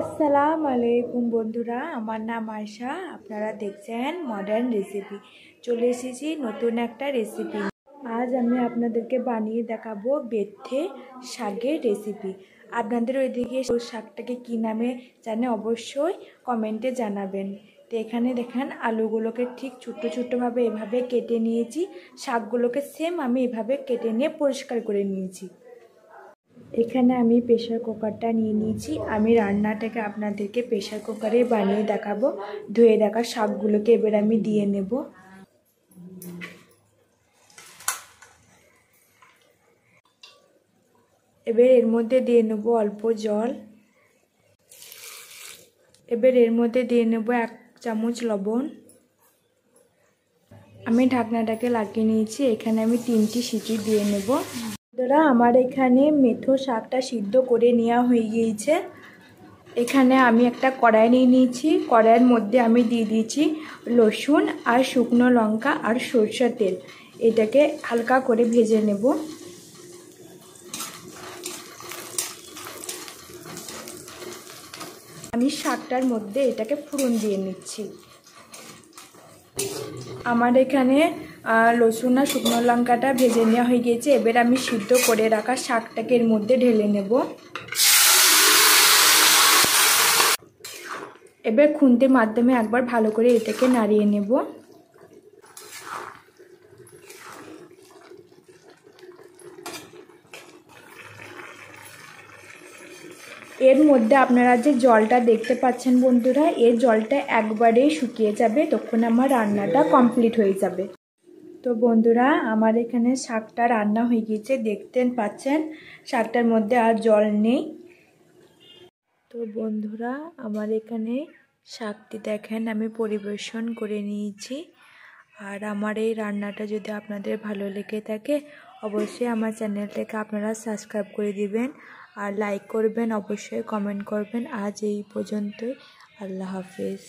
আসসালামু আলাইকুম বন্ধুরা, আমার নাম আয়শা। আপনারা দেখছেন মডার্ন রেসিপি। চলে এসেছি নতুন একটা রেসিপি। আজ আমি আপনাদেরকে বানিয়ে দেখাবো বেথে শাকের রেসিপি। আপনাদের ওইদিকে শাকটাকে কী নামে জানে অবশ্যই কমেন্টে জানাবেন। তো এখানে দেখেন আলুগুলোকে ঠিক ছোট্টো ছোট্টোভাবে এভাবে কেটে নিয়েছি। শাকগুলোকে সেম আমি এভাবে কেটে নিয়ে পরিষ্কার করে নিয়েছি। এখানে আমি প্রেশার কুকারটা নিয়ে নিয়েছি। আমি রান্নাটাকে আপনাদেরকে প্রেশার কুকারে বানিয়ে দেখাবো। ধুয়ে রাখা শাকগুলোকে এবার আমি দিয়ে নেব। এবার এর মধ্যে দিয়ে নেব অল্প জল। এবার এর মধ্যে দিয়ে নেব 1 চামচ লবণ। আমি ঢাকনাটাকে লাগিয়ে নিয়েছি। এখানে আমি 3টি সিটি দিয়ে নেব। বন্ধুরা, আমার এখানে মেথো শাকটা সিদ্ধ করে নেওয়া হয়ে গিয়েছে। এখানে আমি একটা কড়াই নিয়ে নিয়েছি। কড়াইয়ের মধ্যে আমি দিয়ে দিয়েছি রসুন আর শুকনো লঙ্কা আর সরষের তেল। এটাকে হালকা করে ভেজে নেব। আমি শাকটার মধ্যে এটাকে ফোড়ন দিয়ে নিচ্ছি। আমার এখানে রসুন আর শুকনো লঙ্কাটা ভেজে নেওয়া হয়ে গিয়েছে। এবার আমি সিদ্ধ করে রাখা শাকটাকে এর মধ্যে ঢেলে নেব। এবার খুন্তির মাধ্যমে একবার ভালো করে এটাকে নাড়িয়ে নেব। এর মধ্যে আপনারা যে জলটা দেখতে পাচ্ছেন বন্ধুরা, এর জলটা একবারেই শুকিয়ে যাবে, তখন আমার রান্নাটা কমপ্লিট হয়ে যাবে। তো বন্ধুরা, আমার এখানে শাকটা রান্না হয়ে গিয়েছে, দেখতে পাচ্ছেন শাকটার মধ্যে আর জল নেই। তো বন্ধুরা, আমার এখানে শাকটি দেখেন আমি পরিবেশন করে নিয়েছি। আর আমার এই রান্নাটা যদি আপনাদের ভালো লেগে থাকে, অবশ্যই আমার চ্যানেলটাকে আপনারা সাবস্ক্রাইব করে দিবেন আর লাইক করবেন, অবশ্যই কমেন্ট করবেন। আজ এই পর্যন্তই। আল্লাহ হাফেজ।